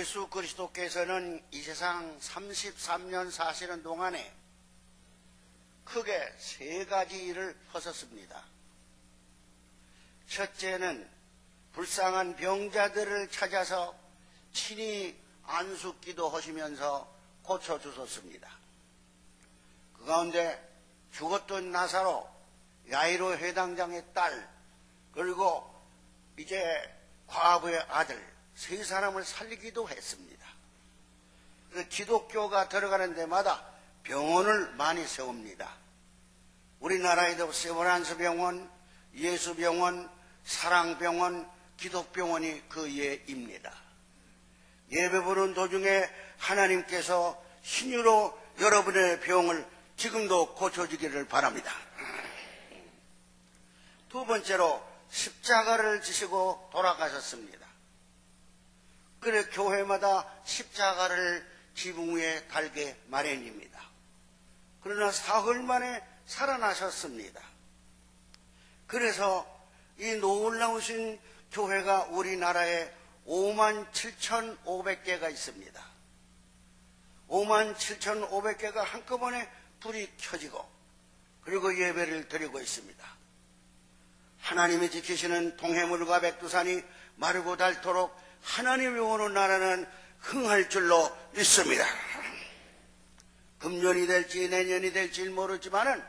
예수 그리스도께서는 이 세상 33년 사시는 동안에 크게 세 가지 일을 하셨습니다. 첫째는 불쌍한 병자들을 찾아서 친히 안수기도 하시면서 고쳐주셨습니다. 그 가운데 죽었던 나사로, 야이로 회당장의 딸, 그리고 이제 과부의 아들 세 사람을 살리기도 했습니다. 기독교가 들어가는 데마다 병원을 많이 세웁니다. 우리나라에도 세브란스병원, 예수병원, 사랑병원, 기독병원이 그 예입니다. 예배 보는 도중에 하나님께서 신유로 여러분의 병을 지금도 고쳐주기를 바랍니다. 두 번째로 십자가를 지시고 돌아가셨습니다. 그래 교회마다 십자가를 지붕 위에 달게 마련입니다. 그러나 사흘 만에 살아나셨습니다. 그래서 이 놀라우신 교회가 우리나라에 57,500개가 있습니다. 57,500개가 한꺼번에 불이 켜지고 그리고 예배를 드리고 있습니다. 하나님이 지키시는 동해물과 백두산이 마르고 닳도록 하나님이 오는 나라는 흥할 줄로 믿습니다. 금년이 될지 내년이 될지 모르지만은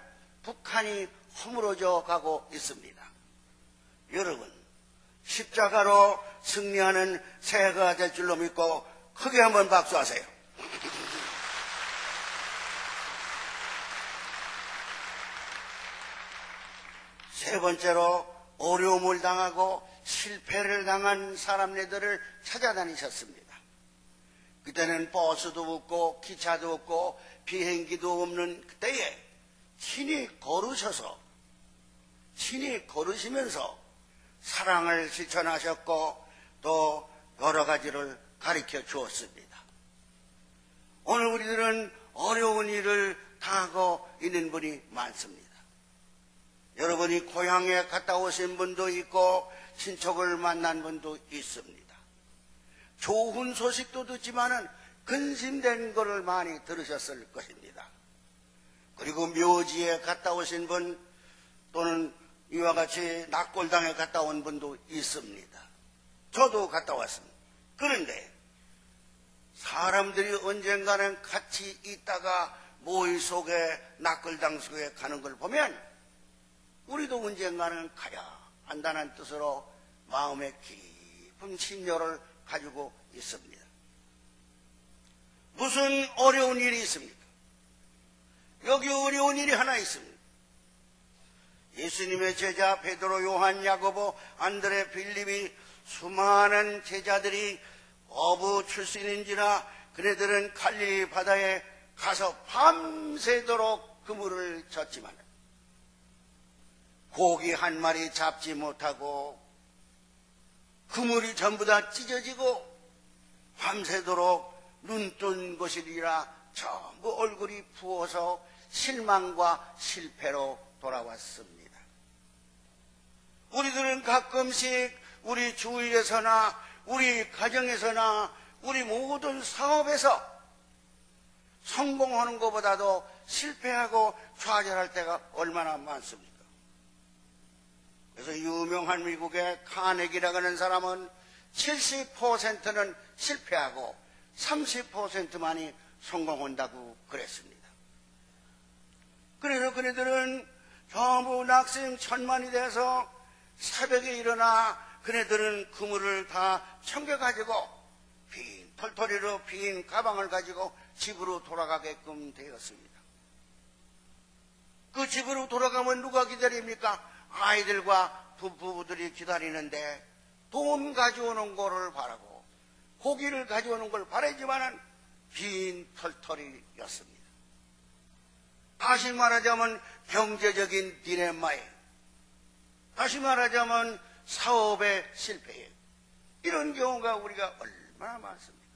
북한이 허물어져 가고 있습니다. 여러분, 십자가로 승리하는 새해가 될 줄로 믿고 크게 한번 박수하세요. 세 번째로 어려움을 당하고 실패를 당한 사람네들을 찾아다니셨습니다. 그때는 버스도 없고 기차도 없고 비행기도 없는 그때에 친히 걸으시면서 사랑을 실천하셨고 또 여러 가지를 가르쳐 주었습니다. 오늘 우리들은 어려운 일을 당하고 있는 분이 많습니다. 여러분이 고향에 갔다 오신 분도 있고 친척을 만난 분도 있습니다. 좋은 소식도 듣지만은 근심된 것을 많이 들으셨을 것입니다. 그리고 묘지에 갔다 오신 분 또는 이와 같이 낙골당에 갔다 온 분도 있습니다. 저도 갔다 왔습니다. 그런데 사람들이 언젠가는 같이 있다가 모의 속에 낙골당 속에 가는 걸 보면 우리도 언젠가는 가야 한다는 뜻으로 마음에 깊은 신념을 가지고 있습니다. 무슨 어려운 일이 있습니까? 여기 어려운 일이 하나 있습니다. 예수님의 제자 베드로, 요한, 야고보, 안드레, 빌립이 수많은 제자들이 어부 출신인지라 그네들은 갈릴리 바다에 가서 밤새도록 그물을 쳤지만 고기 한 마리 잡지 못하고 그물이 전부 다 찢어지고 밤새도록 눈뜬 것이리라 전부 얼굴이 부어서 실망과 실패로 돌아왔습니다. 우리들은 가끔씩 우리 주위에서나 우리 가정에서나 우리 모든 사업에서 성공하는 것보다도 실패하고 좌절할 때가 얼마나 많습니까? 그래서 유명한 미국의 카네기라고 하는 사람은 70%는 실패하고 30%만이 성공한다고 그랬습니다. 그래서 그네들은 전부 낙승천만이 돼서 새벽에 일어나 그네들은 그물을 다 챙겨가지고 빈 털털이로 빈 가방을 가지고 집으로 돌아가게끔 되었습니다. 그 집으로 돌아가면 누가 기다립니까? 아이들과 부부들이 기다리는데 돈 가져오는 거를 바라고 고기를 가져오는 걸 바라지만은 빈 털털이였습니다. 다시 말하자면 경제적인 딜레마에, 다시 말하자면 사업의 실패에, 이런 경우가 우리가 얼마나 많습니까?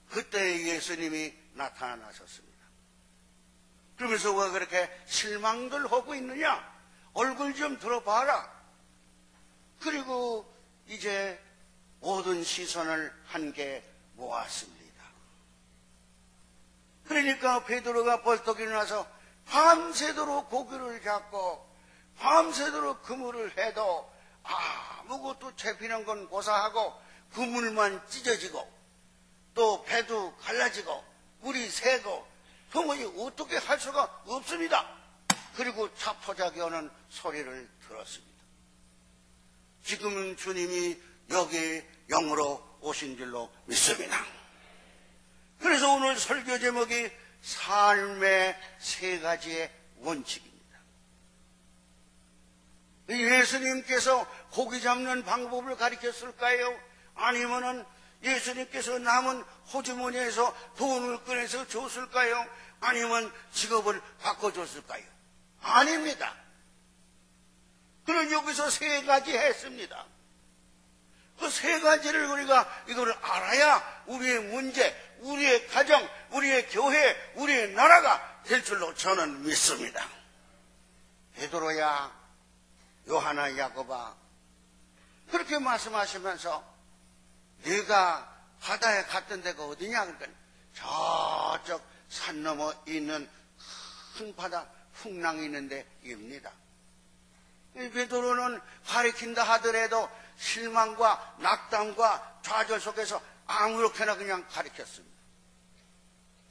그때 예수님이 나타나셨습니다. 그러면서 왜 그렇게 실망들 하고 있느냐? 얼굴 좀 들어봐라. 그리고 이제 모든 시선을 함께 모았습니다. 그러니까 베드로가 벌떡 일어나서 밤새도록 고기를 잡고 밤새도록 그물을 해도 아무것도 잡히는 건 고사하고 그물만 찢어지고 또 배도 갈라지고 물이 새고 도무지 어떻게 할 수가 없습니다. 그리고 차포자기 오는 소리를 들었습니다. 지금은 주님이 여기 영으로 오신 줄로 믿습니다. 그래서 오늘 설교 제목이 삶의 세 가지의 원칙입니다. 예수님께서 고기 잡는 방법을 가르쳤을까요? 아니면은 예수님께서 남은 호주머니에서 돈을 꺼내서 줬을까요? 아니면 직업을 바꿔줬을까요? 아닙니다. 그는 여기서 세 가지 했습니다. 그 세 가지를 우리가 이걸 알아야 우리의 문제, 우리의 가정, 우리의 교회, 우리의 나라가 될 줄로 저는 믿습니다. 베드로야, 요한아, 야고보아 그렇게 말씀하시면서 네가 바다에 갔던 데가 어디냐? 그러니까 저쪽 산 너머 있는 큰 바다 풍랑이 있는데 입니다. 베드로는 가리킨다 하더라도 실망과 낙담과 좌절 속에서 아무렇게나 그냥 가리켰습니다.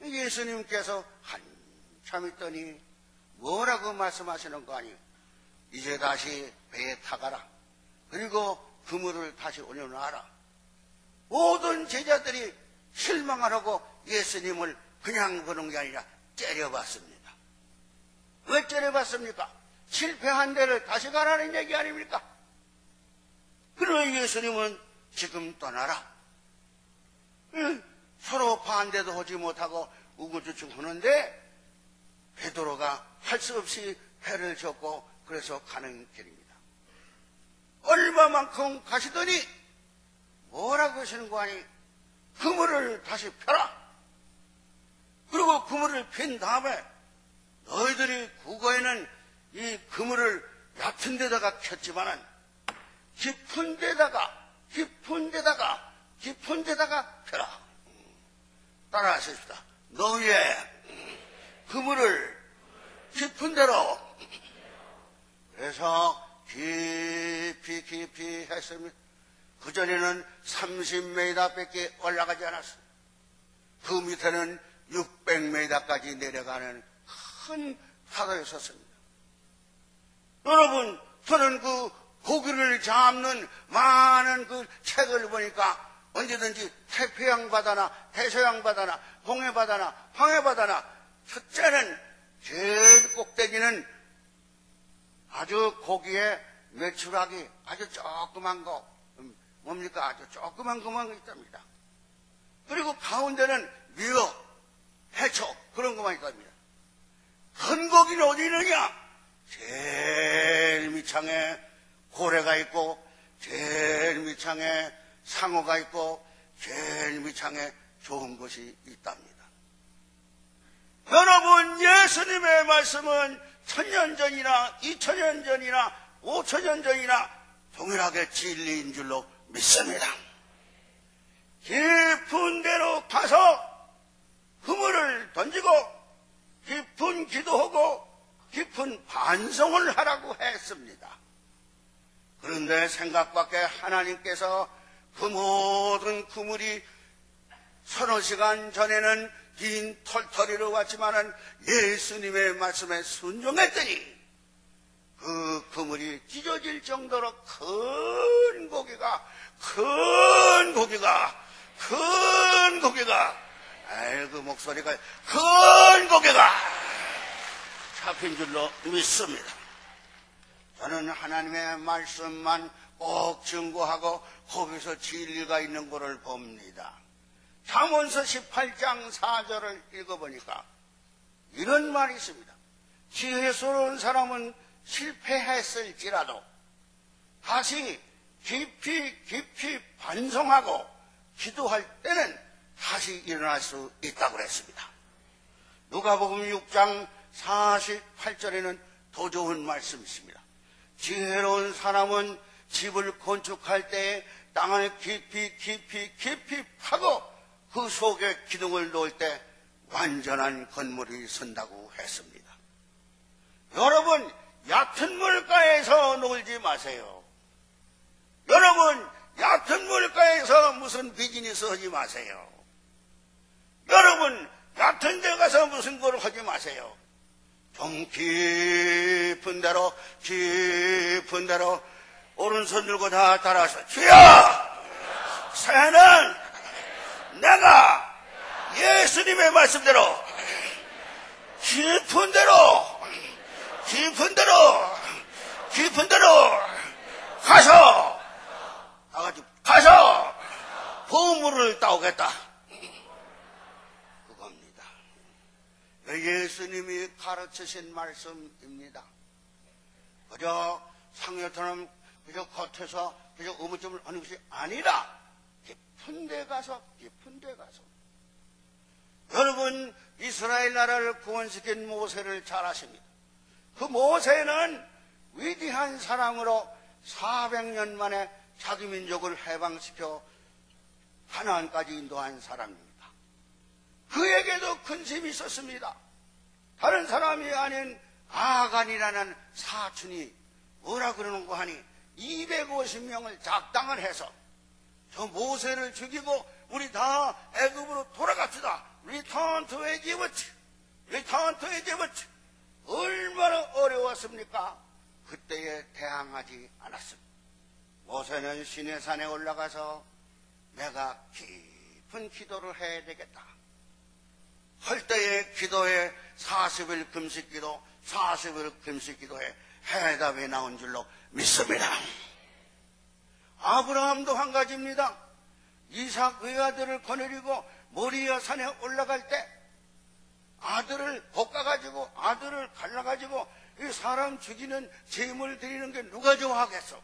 예수님께서 한참 있더니 뭐라고 말씀하시는 거 아니에요? 이제 다시 배에 타가라. 그리고 그물을 다시 올려놔라. 모든 제자들이 실망을 하고 예수님을 그냥 보는 게 아니라 째려봤습니다. 왜 째려봤습니까? 실패한 데를 다시 가라는 얘기 아닙니까? 그러나 예수님은 지금 떠나라. 서로 반대도 하지 못하고 우거주춤 하는데 베드로가 할 수 없이 배를 젓고 그래서 가는 길입니다. 얼마만큼 가시더니 뭐라고 하시는 거 아니? 그물을 다시 펴라. 그리고 그물을 핀 다음에 너희들이 국어에는 이 그물을 얕은 데다가 켰지만은 깊은 데다가 펴라. 따라하십시다. 너희의 그물을 깊은 데로. 그래서 깊이 했습니다. 그전에는 30m 밖에 올라가지 않았어요. 그 밑에는 600m까지 내려가는 큰 바다에 섰습니다. 여러분, 저는 그 고기를 잡는 많은 그 책을 보니까 언제든지 태평양 바다나 대서양 바다나 동해 바다나 황해 바다나 첫째는 제일 꼭대기는 아주 고기에 매출하기 아주 조그만 거 뭡니까? 아주 조그만 것만 있답니다. 그리고 가운데는 미역, 해초 그런 것만 있답니다. 큰 고기는 어디 있느냐? 제일 밑창에 고래가 있고 제일 밑창에 상어가 있고 제일 밑창에 좋은 것이 있답니다. 여러분, 예수님의 말씀은 1000년 전이나 2000년 전이나 5000년 전이나 동일하게 진리인 줄로 믿습니다. 깊은 데로 가서 그물을 던지고 깊은 기도하고 깊은 반성을 하라고 했습니다. 그런데 생각밖에 하나님께서 그 모든 그물이 서너 시간 전에는 긴 털터리로 왔지만은 예수님의 말씀에 순종했더니 그 그물이 찢어질 정도로 큰 고기가 그 목소리가 큰 고기가 잡힌 줄로 믿습니다. 저는 하나님의 말씀만 꼭 증거하고 거기서 진리가 있는 것을 봅니다. 잠언서 18장 4절을 읽어보니까 이런 말이 있습니다. 지혜스러운 사람은 실패했을지라도 다시 깊이 반성하고 기도할 때는 다시 일어날 수 있다고 그랬습니다. 누가복음 6장 48절에는 더 좋은 말씀이 있습니다. 지혜로운 사람은 집을 건축할 때 땅을 깊이 파고 그 속에 기둥을 놓을 때 완전한 건물이 선다고 했습니다. 여러분, 얕은 물가에서 놀지 마세요. 여러분, 얕은 물가에서 무슨 비즈니스 하지 마세요. 여러분, 얕은 데 가서 무슨 걸 하지 마세요. 좀 깊은 데로 오른손 들고 다 따라서 주여! 새해는 내가 예수님의 말씀대로 깊은 데로 가서 보물을 따오겠다. 그겁니다. 예수님이 가르치신 말씀입니다. 그저 상여처럼 그저 겉에서 그저 의무점을 하는 것이 아니라 깊은 데 가서 여러분, 이스라엘 나라를 구원시킨 모세를 잘 아십니다. 그 모세는 위대한 사랑으로 400년 만에 자기 민족을 해방시켜 가나안까지 인도한 사람입니다. 그에게도 근심이 있었습니다. 다른 사람이 아닌 아간이라는 사촌이 뭐라 그러는고 하니 250명을 작당을 해서 저 모세를 죽이고 우리 다 애굽으로 돌아갑시다. Return to Egypt. 얼마나 어려웠습니까? 그때에 대항하지 않았습니다. 모세는 시내산에 올라가서 내가 깊은 기도를 해야 되겠다. 할 때에 기도에 40일 금식기도, 40일 금식기도에 해답이 나온 줄로 믿습니다. 아브라함도 한 가지입니다. 이삭 외아들을 거느리고 모리아 산에 올라갈 때 아들을 볶아가지고 아들을 갈라가지고 이 사람 죽이는 제물 드리는 게 누가 좋아하겠어?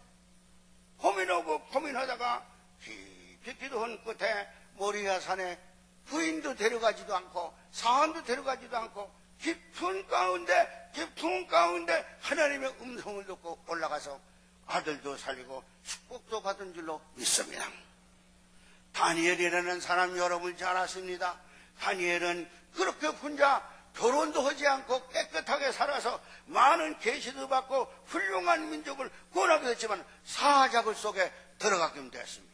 고민하다가 깊이 기도한 끝에 모리아 산에 부인도 데려가지도 않고 사람도 데려가지도 않고 깊은 가운데 하나님의 음성을 듣고 올라가서 아들도 살리고 축복도 받은 줄로 믿습니다. 다니엘이라는 사람 여러분 잘 아십니다. 다니엘은 그렇게 혼자 결혼도 하지 않고 깨끗하게 살아서 많은 계시도 받고 훌륭한 민족을 구원하게 됐지만 사자굴 속에 들어가게 됐습니다.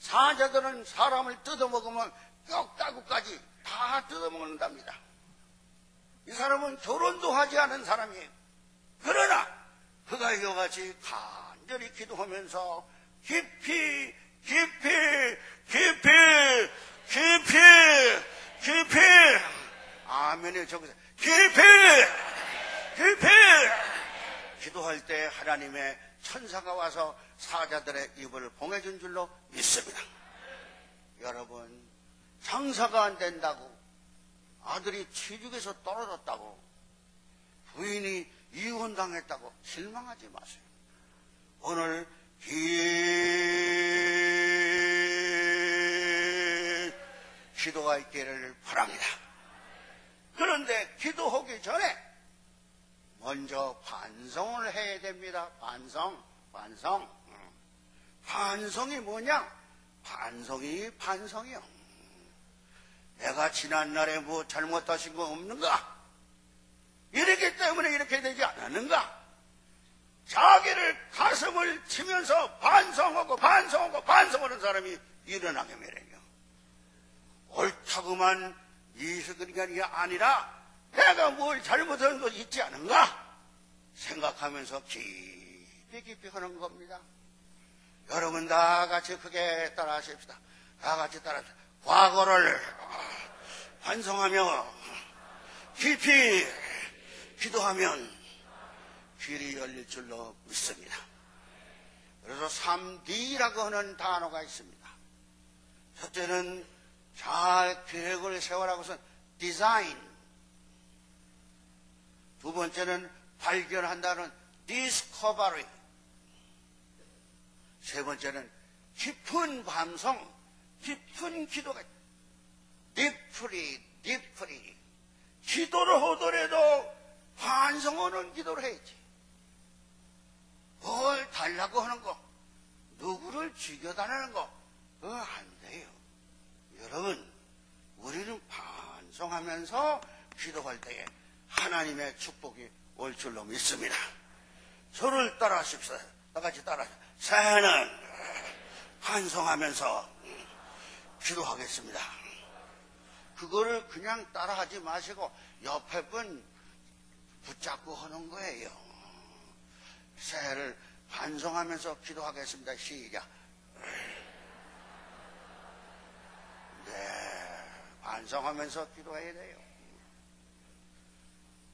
사자들은 사람을 뜯어먹으면 뼈다구까지 다 뜯어먹는답니다. 이 사람은 결혼도 하지 않은 사람이에요. 그러나 그가 이와 같이 간절히 기도하면서 깊이 아멘에 적으세요. 깊이 기도할 때 하나님의 천사가 와서 사자들의 입을 봉해준 줄로 믿습니다. 여러분, 장사가 안 된다고, 아들이 취직에서 떨어졌다고, 부인이 이혼당했다고 실망하지 마세요. 오늘 기도가 있기를 바랍니다. 그런데 기도하기 전에 먼저 반성을 해야 됩니다. 반성이 뭐냐? 반성이요. 내가 지난날에 뭐 잘못하신 거 없는가? 이렇기 때문에 이렇게 되지 않았는가? 자기를 가슴을 치면서 반성하는 사람이 일어나게 마련이요. 옳다고만 이스그리간이 아니라 내가 뭘 잘못한 것 있지 않은가 생각하면서 깊이 하는 겁니다. 여러분 다 같이 크게 따라 하십시다. 다 같이 따라 하십시다. 과거를 반성하며 깊이 기도하면 길이 열릴 줄로 믿습니다. 그래서 3D라고 하는 단어가 있습니다. 첫째는 잘 계획을 세워라고 해서 디자인, 두 번째는 발견한다는 디스커버리, 세 번째는 깊은 반성, 깊은 기도가 딥프리 기도를 하더라도 반성하는 기도를 해야지. 뭘 달라고 하는 거, 누구를 죽여다니는 거, 그거 안 돼요. 여러분, 우리는 반성하면서 기도할 때에 하나님의 축복이 올 줄로 믿습니다. 저를 따라하십시오. 다 같이 따라하십시오. 새해는 반성하면서 기도하겠습니다. 그거를 그냥 따라하지 마시고 옆에 분 붙잡고 하는 거예요. 새해를 반성하면서 기도하겠습니다. 시작. 네, 반성하면서 기도해야 돼요.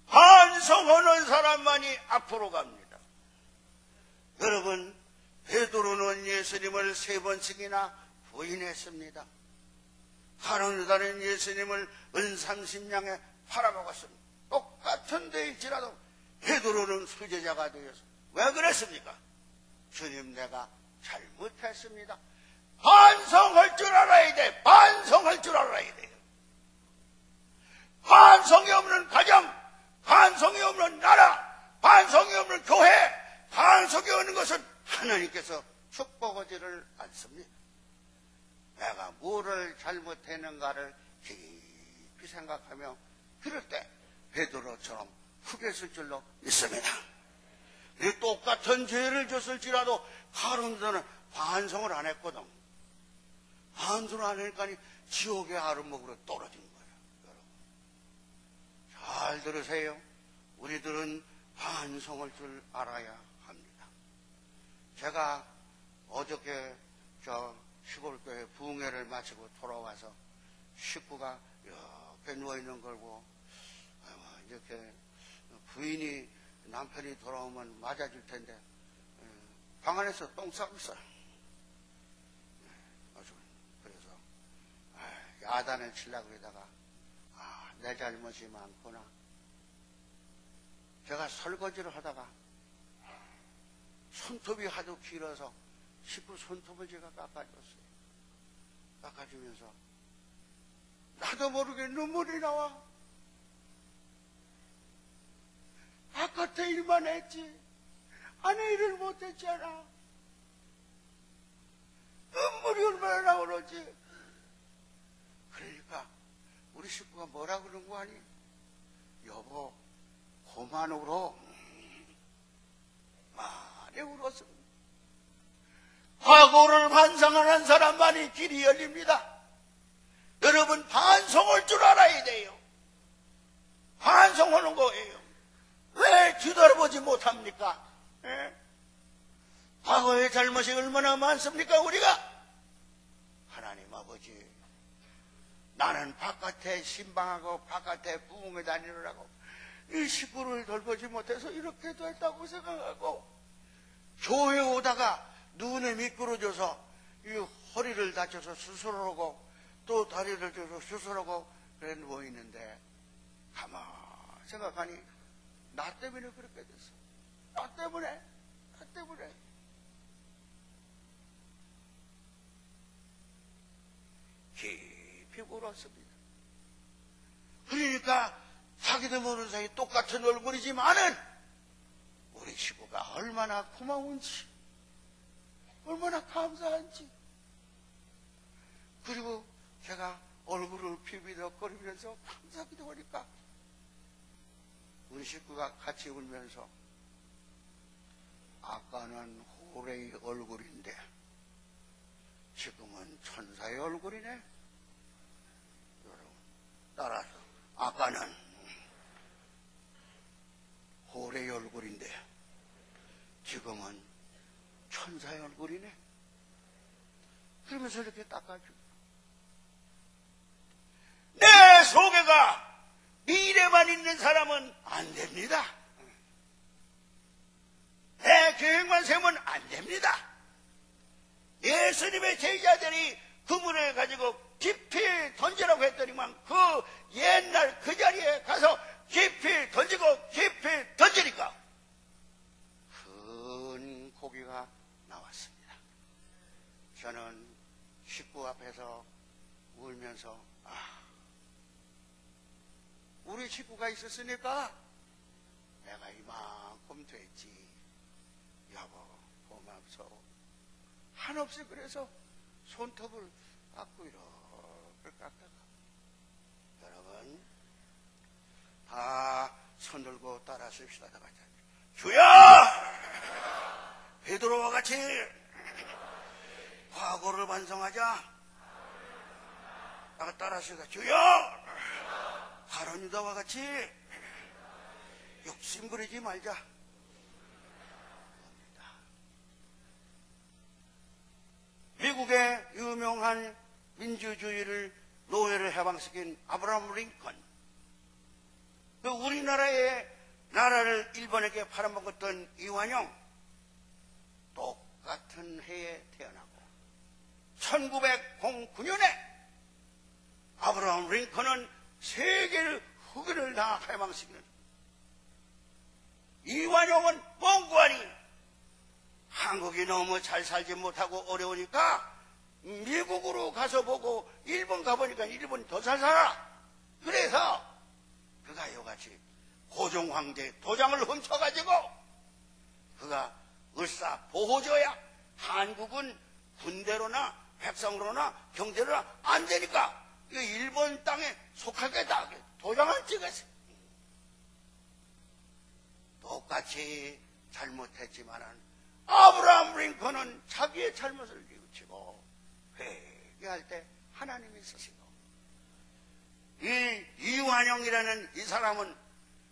반성하는 사람만이 앞으로 갑니다. 여러분, 베드로는 예수님을 3번씩이나 부인했습니다. 가룟유다는 예수님을 은 30냥에 팔아먹었습니다. 똑같은 데일지라도 베드로는 수제자가 되어서 왜 그랬습니까? 주님, 내가 잘못했습니다. 반성할 줄 알아야 돼. 반성할 줄 알아야 돼요. 반성이 없는 가정, 반성이 없는 나라, 반성이 없는 교회, 반성이 없는 것은 하나님께서 축복하지를 않습니다. 내가 뭐를 잘못했는가를 깊이 생각하며 그럴 때 베드로처럼 크게 쓸 줄로 믿습니다. 똑같은 죄를 졌을지라도 가룟유다는 반성을 안 했거든. 반성을 안 하니까 지옥의 아름목으로 떨어진 거예요. 여러분, 잘 들으세요. 우리들은 반성할 줄 알아야 합니다. 제가 어저께 시골교회 부흥회를 마치고 돌아와서 식구가 이렇게 누워있는 걸 보고 이렇게 부인이 남편이 돌아오면 맞아줄 텐데 방 안에서 똥 싸고 있어요. 그래서 야단을 치려고 그러다가 내 잘못이 많구나. 제가 설거지를 하다가 손톱이 하도 길어서 식구 손톱을 제가 깎아줬어요. 깎아주면서 나도 모르게 눈물이 나와. 바깥에 일만 했지 안에 일을 못했잖아. 눈물이 얼마나 나오는지. 그러니까 우리 식구가 뭐라 그런 거 아니? 여보, 그만 울어. 많이 울었습니다. 과거를 반성하는 사람만이 길이 열립니다. 여러분, 반성할 줄 알아야 돼요. 반성하는 거예요. 왜 뒤돌아보지 못합니까? 과거의 잘못이 얼마나 많습니까? 우리가 하나님 아버지, 나는 바깥에 신방하고 바깥에 부흥회 다니느라고 이 식구를 돌보지 못해서 이렇게도 했다고 생각하고, 교회 오다가 눈에 미끄러져서 이 허리를 다쳐서 수술하고 또 다리를 다쳐서 수술하고 그래 누워있는데 가만 생각하니 나 때문에 그렇게 됐어. 나 때문에 깊이 울었습니다. 그러니까 자기도 모르는 사이 똑같은 얼굴이지만은 우리 식구가 얼마나 고마운지, 얼마나 감사한지. 그리고 제가 얼굴을 비비덕거리면서 감사기도 하니까 우리 식구가 같이 울면서 아까는 호레의 얼굴인데 지금은 천사의 얼굴이네. 여러분, 따라서 아까는 호레의 얼굴인데 지금은 천사의 얼굴이네. 그러면서 이렇게 닦아주고, 내 속에가 미래만 있는 사람은 안 됩니다. 내 계획만 세우면 안 됩니다. 예수님의 제자들이 그물을 가지고 깊이 던지라고 했더니만 그 옛날 그 자리에 가서 깊이 던지고 깊이 던지니까 큰 고기가 나왔습니다. 저는 식구 앞에서 울면서 우리 식구가 있었으니까 내가 이만큼 됐지. 여보, 고맙소. 한없이 그래서 손톱을 깎고 이렇게 깎다가 여러분 다 손들고 따라 씁시다. 다 같이 주여! 베드로와 같이 과거를 반성하자. 따라 씁시다. 주여! 바론 유다와 같이 욕심 부리지 말자. 미국의 유명한 민주주의를 노예를 해방시킨 아브라함 링컨, 그 우리나라의 나라를 일본에게 팔아먹었던 이완용, 똑같은 해에 태어나고 1909년에 아브라함 링컨은 세계를 흑인을 다 해방시키는, 이완용은 몽고하니 한국이 너무 잘 살지 못하고 어려우니까 미국으로 가서 보고 일본 가보니까 일본이 더 잘 살아. 그래서 그가 이같이 고종 황제 도장을 훔쳐가지고 그가 을사 보호조야. 한국은 군대로나 백성으로나 경제로나 안 되니까 일본 땅에 속하겠다 도장을 찍었어. 똑같이 잘못했지만은 아브라함 링컨은 자기의 잘못을 뉘우치고 회개할 때 하나님이 있으시고, 이 이완용이라는 이 사람은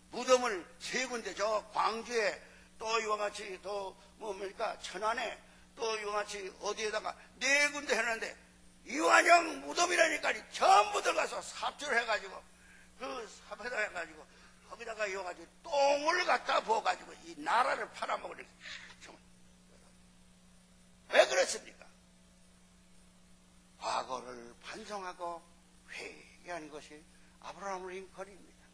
무덤을 세 군데, 저 광주에 또 이와 같이 또 뭡니까 천안에 또 이와 같이 어디에다가 네 군데 해놨는데, 이완용 무덤이라니까 전부 들어가서 삽질을 해가지고 그 삽에다 해가지고 거기다가 이와 같이 똥을 갖다 부어가지고 이 나라를 팔아먹으니까 왜 그렇습니까? 과거를 반성하고 회개하는 것이 아브라함 링컨입니다.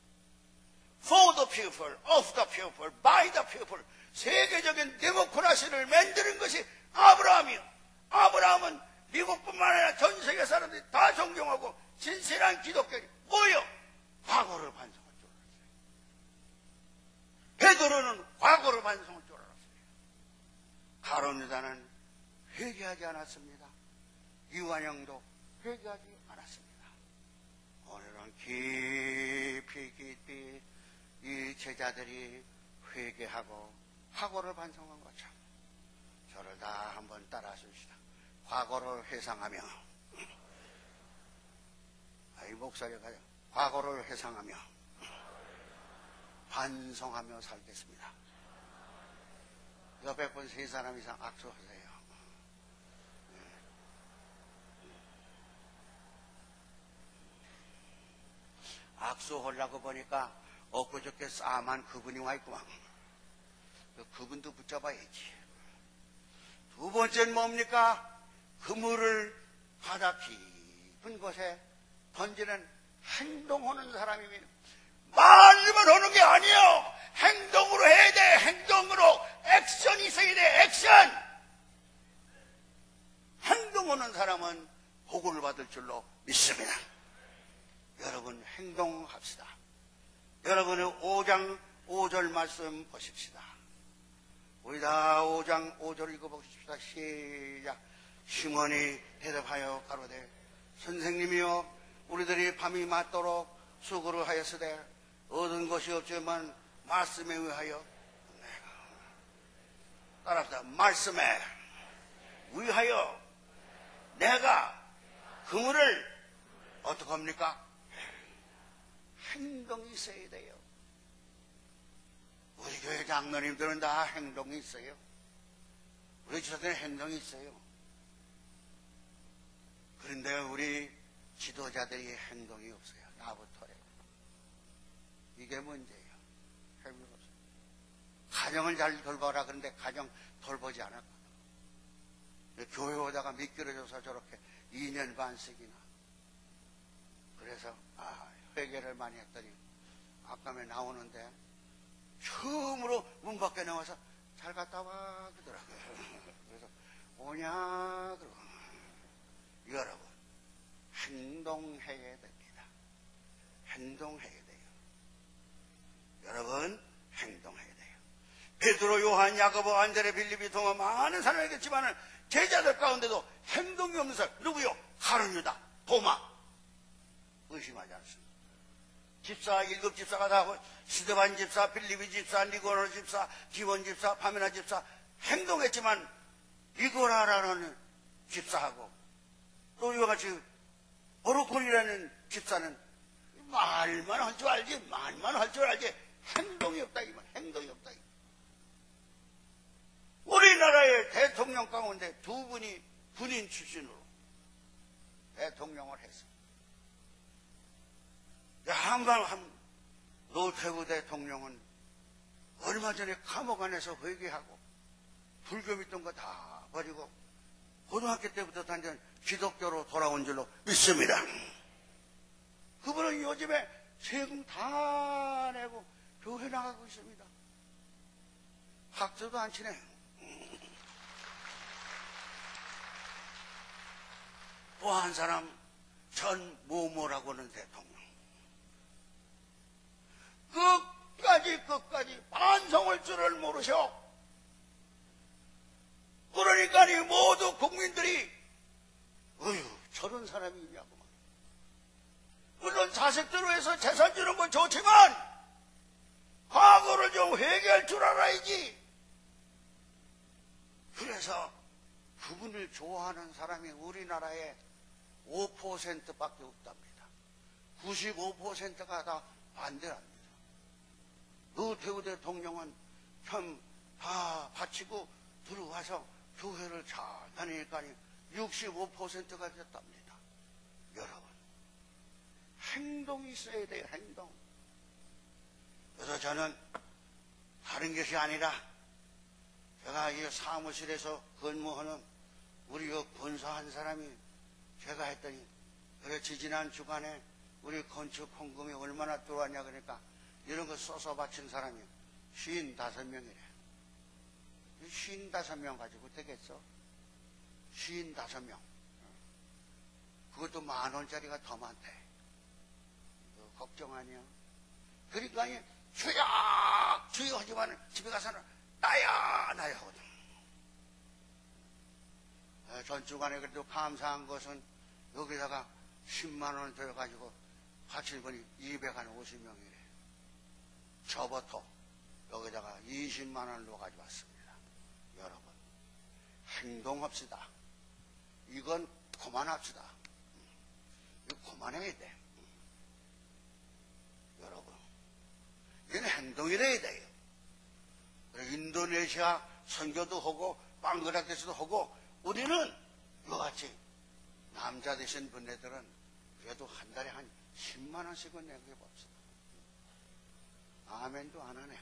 For the people, of the people, by the people. 세계적인 데모크라시를 만드는 것이 아브라함이요. 아브라함은 미국뿐만 아니라 전 세계 사람들이 다 존경하고 진실한 기독교인이 뭐요? 과거를 반성할 줄 알았어요. 베드로는 과거를 반성할 줄 알았어요. 바론 유다는 회개하지 않았습니다. 이완용도 회개하지 않았습니다. 오늘은 깊이 이 제자들이 회개하고 과거를 반성한 것처럼 저를 다 한번 따라 주시다. 과거를 회상하며, 이 목소리가 과거를 회상하며 반성하며 살겠습니다. 옆에 분 세 사람 이상 악수하세요. 악수하려고 보니까 엊그저께 싸만 그분이 와 있구만. 그분도 붙잡아야지. 두 번째는 뭡니까? 그물을 바다 깊은 곳에 던지는 행동하는 사람이면, 말로만 하는 게 아니에요. 행동으로 해야 돼. 행동으로 액션이 있어야 돼. 액션. 행동하는 사람은 복을 받을 줄로 믿습니다. 여러분 행동합시다. 여러분의 5장 5절 말씀 보십시다. 우리 다 5장 5절 읽어보십시다. 시작. 시몬이 대답하여 가로되 선생님이여 우리들이 밤이 맞도록 수고를 하였으되 얻은 것이 없지만 말씀에 의하여, 따라합시다. 말씀에 의하여 내가 그물을 어떻게 합니까? 행동이 있어야 돼요. 우리 교회 장로님들은 다 행동이 있어요. 우리 지도자들은 행동이 있어요. 그런데 우리 지도자들이 행동이 없어요. 나부터래. 이게 문제예요. 행동이 없어요. 가정을 잘 돌봐라 그런데 가정 돌보지 않았거든. 교회 오다가 미끄러져서 저렇게 2년 반씩이나. 그래서 회개를 많이 했더니 아까에 나오는데 처음으로 문 밖에 나와서 잘 갔다 와 그러더라고요. 그래서 오냐 그러고. 여러분 행동해야 됩니다. 행동해야 돼요. 여러분 행동해야 돼요. 베드로, 요한, 야고보, 안드레, 빌립이 통한 많은 사람이겠지만 제자들 가운데도 행동이 없는 사람 누구요? 가룟유다, 도마. 의심하지 않습니다. 집사, 7 집사가 다 하고 스데반 집사, 빌립이 집사, 니고노 집사, 기원 집사, 파메나 집사 행동했지만 니고라라는 집사하고 또 이와 같이 오르콘이라는 집사는 말만 할 줄 알지, 말만 할 줄 알지 행동이 없다 이말, 행동이 없다 이말. 우리나라의 대통령 가운데 2분이 군인 출신으로 대통령을 했습니다. 노태우 대통령은 얼마 전에 감옥 안에서 회개하고 불교 믿던 거 다 버리고 고등학교 때부터 다니던 기독교로 돌아온 줄로 믿습니다. 그분은 요즘에 세금 다 내고 교회 나가고 있습니다. 학교도 안 치네. 또 한 사람 전모모라고 하는 대통령. 끝까지 반성할 줄을 모르셔. 그러니까 모두 국민들이 저런 사람이 있냐고. 물론 자식들을 위해서 재산 주는 건 좋지만 과거를 좀 회개할 줄 알아야지. 그래서 그분을 좋아하는 사람이 우리나라에 5%밖에 없답니다. 95%가 다 반대를 합니다. 노태우 대통령은 참 다 바치고 들어와서 교회를 잘 다니니까 65%가 됐답니다. 여러분, 행동이 있어야 돼요, 행동. 그래서 저는 다른 것이 아니라 제가 이 사무실에서 근무하는 우리 권사 한 사람이 제가 했더니 그래 지지난 주간에 우리 건축 헌금이 얼마나 들어왔냐 그러니까 이런 거 써서 바친 사람이 55명이래. 55명 가지고 되겠어? 55명. 그것도 10,000원짜리가 더 많대. 걱정 아니야. 그러니까 주여 하지만 집에 가서는 나야 하거든. 전 주간에 그래도 감사한 것은 여기다가 10만 원을 들어가지고 같이 보니 250명이래. 저부터 여기다가 20만 원을 넣어가지고 왔습니다. 여러분, 행동합시다. 이건 그만합시다. 이거 그만해야 돼. 여러분, 이건 행동이래야 돼요. 인도네시아 선교도 하고 방글라데시도 하고 우리는 이같이 남자 되신 분들은 그래도 한 달에 한 10만 원씩은 내게 봅시다. 아멘도 안 하네.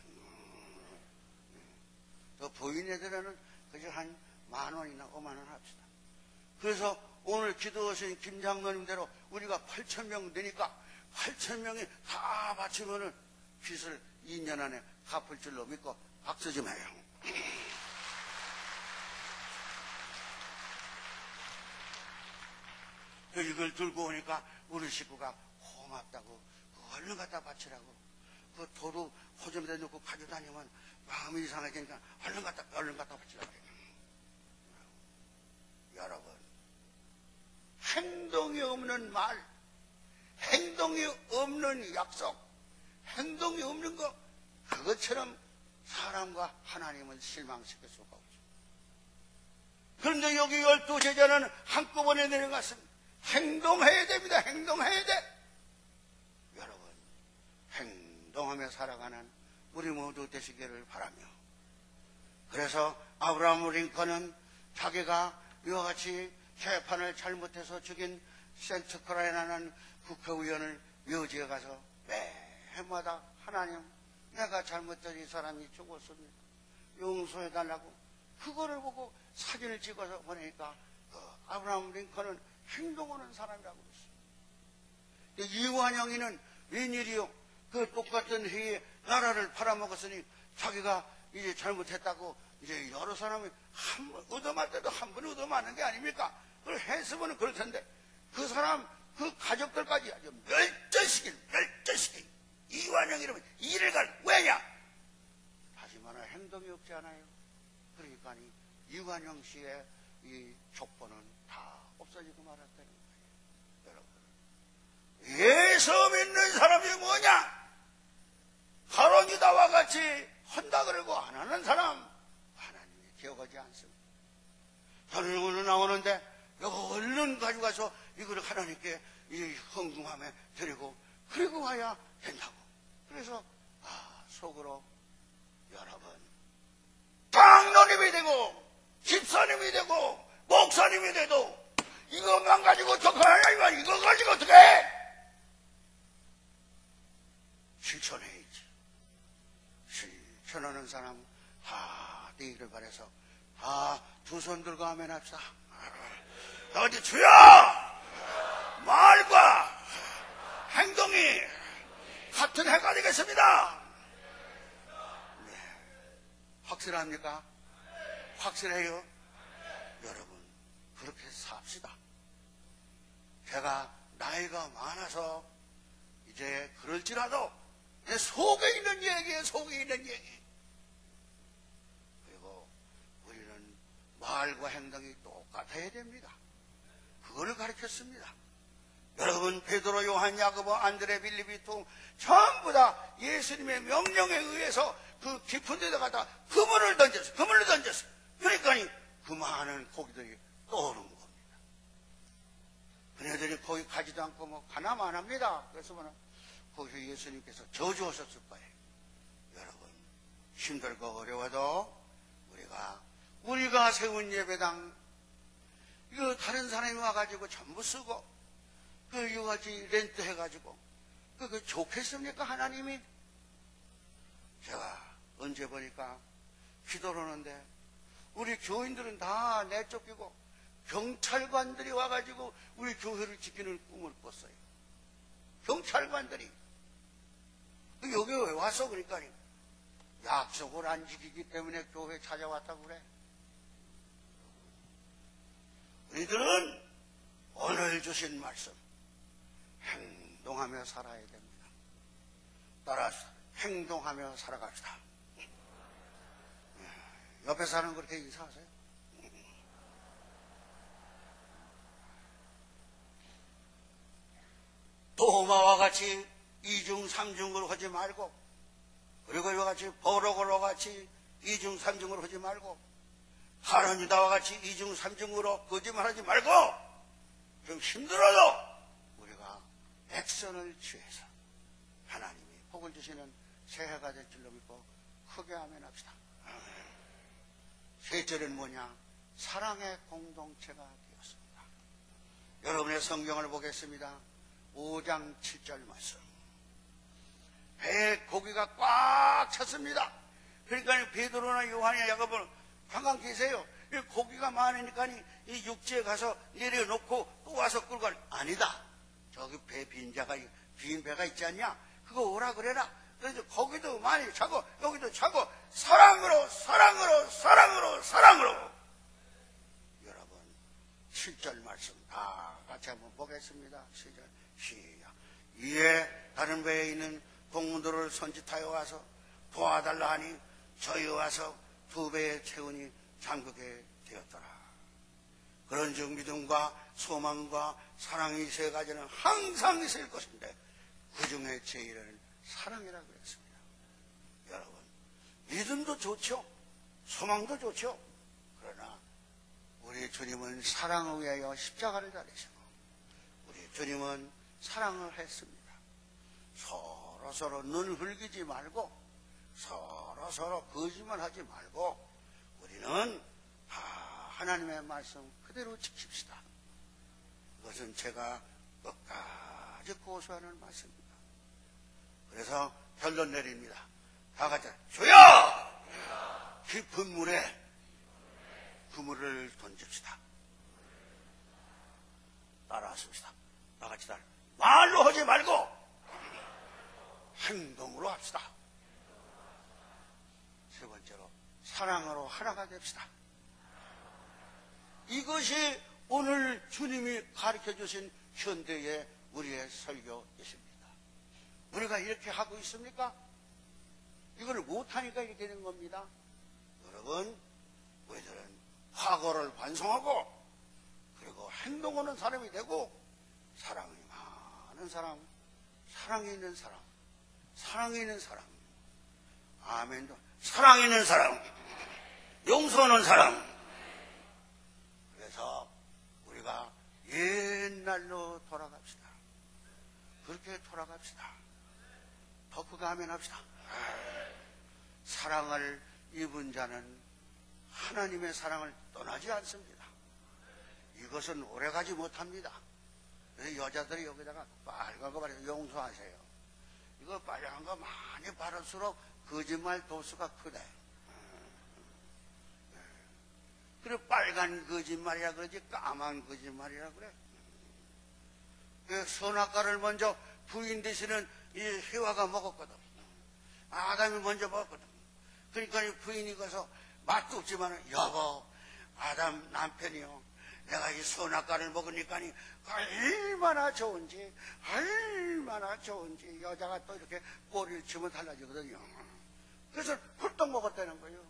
또 부인 애들은 그저 한 10,000원이나 50,000원 합시다. 그래서 오늘 기도하신 김장로님대로 우리가 8,000명 되니까 8,000명이 다 바치면은 빚을 2년 안에 갚을 줄로 믿고 박수 좀 해요. 이걸 들고 오니까 우리 식구가 고맙다고 얼른 갖다 바치라고 그 도로 호점에다 놓고 가져다니면 마음이 이상해지니까 얼른 갖다 바치라고 해요. 여러분, 행동이 없는 말, 행동이 없는 약속, 행동이 없는 거 그것처럼 사람과 하나님을 실망시킬 수가 없죠. 그런데 여기 12 제자는 한꺼번에 내려갔습니다. 행동해야 됩니다. 행동해야 돼. 여러분, 행동하며 살아가는 우리 모두 되시기를 바라며, 그래서 아브라함 링컨은 자기가 이와 같이 재판을 잘못해서 죽인 센트크라이나는 국회의원을 묘지에 가서 매해마다 하나님, 내가 잘못된 이 사람이 죽었습니다. 용서해달라고 그거를 보고 사진을 찍어서 보내니까 아브라함 링컨은 행동하는 사람이라고 그랬어요. 이완영이는 웬일이요? 그 똑같은 해에 나라를 팔아먹었으니 자기가 이제 잘못했다고 이제 여러 사람이 한 번 얻어맞을 때도 한 번 얻어맞는 게 아닙니까? 그걸 했으면 그럴 텐데 그 사람 그 가족들까지 아주 멸절시킨 이완영이라면 이를 갈 왜냐? 다시 말하면 행동이 없지 않아요. 그러니까 이완영 씨의 이 족보는 다 없어지고 말았다는 거예요. 여러분, 예수 믿는 사람이 뭐냐? 가론 유다와 같이 한다 그러고 안 하는 사람 하나님이 기억하지 않습니다. 저는 오늘 나오는데 이거 얼른 가져가서 이걸 하나님께 이 헌금함에 드리고 그리고 와야 된다고. 그래서 속으로 여러분 장로님이 되고 집사님이 되고 목사님이 돼도 이것만 가지고 어떻게 하냐, 이거 가지고 어떻게 해? 실천해야지. 실천하는 사람 되기를 바라서 두 손 들고 아멘 합시다. 어디 주여! 말과 행동이 같은 해가 되겠습니다. 네. 확실합니까? 확실해요? 여러분, 그렇게 삽시다. 제가 나이가 많아서 이제 그럴지라도 내 속에 있는 얘기예요, 속에 있는 얘기. 그리고 우리는 말과 행동이 똑같아야 됩니다. 그걸 가르쳤습니다. 여러분, 베드로, 요한, 야고보, 안드레, 빌립이 전부 다 예수님의 명령에 의해서 그 깊은 데다 갖다 그물을 던졌어요. 그러니까 그 많은 고기들이 떠오른 겁니다. 그네들이 거기 가지도 않고 뭐 가나만 합니다. 그래서 거기서 예수님께서 저주하셨을 거예요. 여러분, 힘들고 어려워도 우리가 세운 예배당 이거 다른 사람이 와가지고 전부 쓰고 이거 같이 렌트 해가지고 그 좋겠습니까? 하나님이? 제가 언제 보니까 기도를 하는데 우리 교인들은 다 내쫓기고 경찰관들이 와가지고 우리 교회를 지키는 꿈을 꿨어요. 경찰관들이 여기 왜 왔어? 그러니까 약속을 안 지키기 때문에 교회 찾아왔다고 그래. 우리들은 오늘 주신 말씀 행동하며 살아야 됩니다. 따라서 행동하며 살아갑시다. 옆에 사는 그렇게 인사하세요. 도마와 같이 이중 삼중을 하지 말고, 그리고 이와 같이 버럭으로 같이 이중 삼중을 하지 말고, 가론 유다와 같이 이중 삼중으로 거짓말하지 말고, 좀 힘들어도 우리가 액션을 취해서 하나님이 복을 주시는 새해가 될 줄로 믿고 크게 아멘합시다. 셋째는 뭐냐? 사랑의 공동체가 되었습니다. 여러분의 성경을 보겠습니다. 5장 7절 말씀. 배에 고기가 꽉 찼습니다. 그러니까 베드로나 요한이나 야고보는 가만 계세요. 고기가 많으니까 이 육지에 가서 내려놓고 또 와서 끌고 가는. 아니다. 저기 빈 배가 있지 않냐? 그거 오라 그래라. 그래서 거기도 많이 차고 여기도 차고 사랑으로 여러분 7절 말씀 다 같이 한번 보겠습니다. 시작. 이에 다른 배에 있는 동무들을 손짓하여 와서 도와달라 하니 저희 와서 두 배의 체온이 잠그게 되었더라. 그런즉 믿음과 소망과 사랑이 세 가지는 항상 있을 것인데 그 중에 제일은 사랑이라고 그랬습니다. 여러분, 믿음도 좋죠. 소망도 좋죠. 그러나 우리 주님은 사랑을 위하여 십자가를 달리시고 우리 주님은 사랑을 했습니다. 서로 눈 흘기지 말고 서로 거짓말하지 말고 우리는 하나님의 말씀 그대로 지킵시다. 그것은 제가 끝까지 고수하는 말씀입니다. 그래서 결론 내립니다. 다 같이 주여! 깊은 물에 그물을 던집시다. 따라하십시다. 다 같이 말로 하지 말고 행동으로 합시다. 세 번째로 사랑으로 하나가 됩시다. 이것이 오늘 주님이 가르쳐 주신 현대의 우리의 설교이십니다. 우리가 이렇게 하고 있습니까? 이걸 못하니까 이렇게 된 겁니다. 여러분, 우리들은 과거를 반성하고 그리고 행동하는 사람이 되고 사랑이 많은 사람, 사랑이 있는 사람, 사랑이 있는 사람, 아멘도 사랑이 있는 사람, 용서하는 사람. 그래서 우리가 옛날로 돌아갑시다. 그렇게 돌아갑시다. 더 크게 아멘합시다. 사랑을 입은 자는 하나님의 사랑을 떠나지 않습니다. 이것은 오래가지 못합니다. 여자들이 여기다가 빨간 거 바르고 용서하세요. 이거 빨간 거 많이 바를수록 거짓말 도수가 크대. 그래 빨간 거짓말이라 그러지 까만 거짓말이라 그래. 그 선악과를 먼저 부인 되시는 이 해와가 먹었거든. 아담이 먼저 먹었거든. 그러니까 이 부인이 가서 맛도 없지만 여보 아담 남편이요 내가 이 선악과를 먹으니까 얼마나 좋은지 여자가 또 이렇게 꼬리를 치면 달라지거든요. 그래서 훌떡 먹었다는 거예요.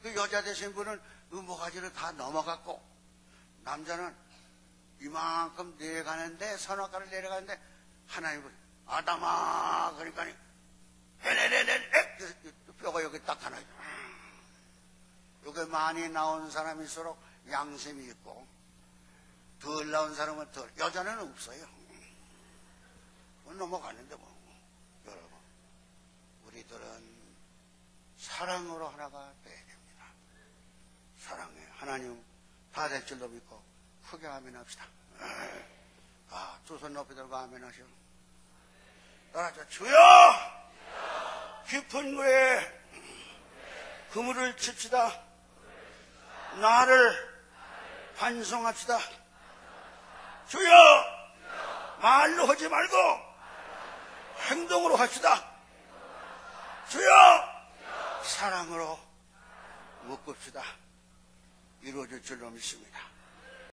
그 여자 되신 분은 모가지를 다 넘어갔고 남자는 이만큼 내려가는데 선악과를 내려가는데 하나님은 아담아 그러니까 에레레레레 뼈가 여기 딱 하나 있어. 여기 많이 나온 사람일수록 양심이 있고 덜 나온 사람은 덜. 여자는 없어요. 넘어가는데 뭐. 여러분 우리들은 사랑으로 하나가 돼야 됩니다. 사랑해 하나님 다 될 줄로 믿고 크게 아멘합시다. 두 손 높이 들고 아멘하시오. 따라서 주여 깊은 구에 그물을 칩시다. 나를 반성합시다. 주여 말로 하지 말고 행동으로 합시다. 주여 사랑으로 묶읍시다. 이루어질 줄로 믿습니다.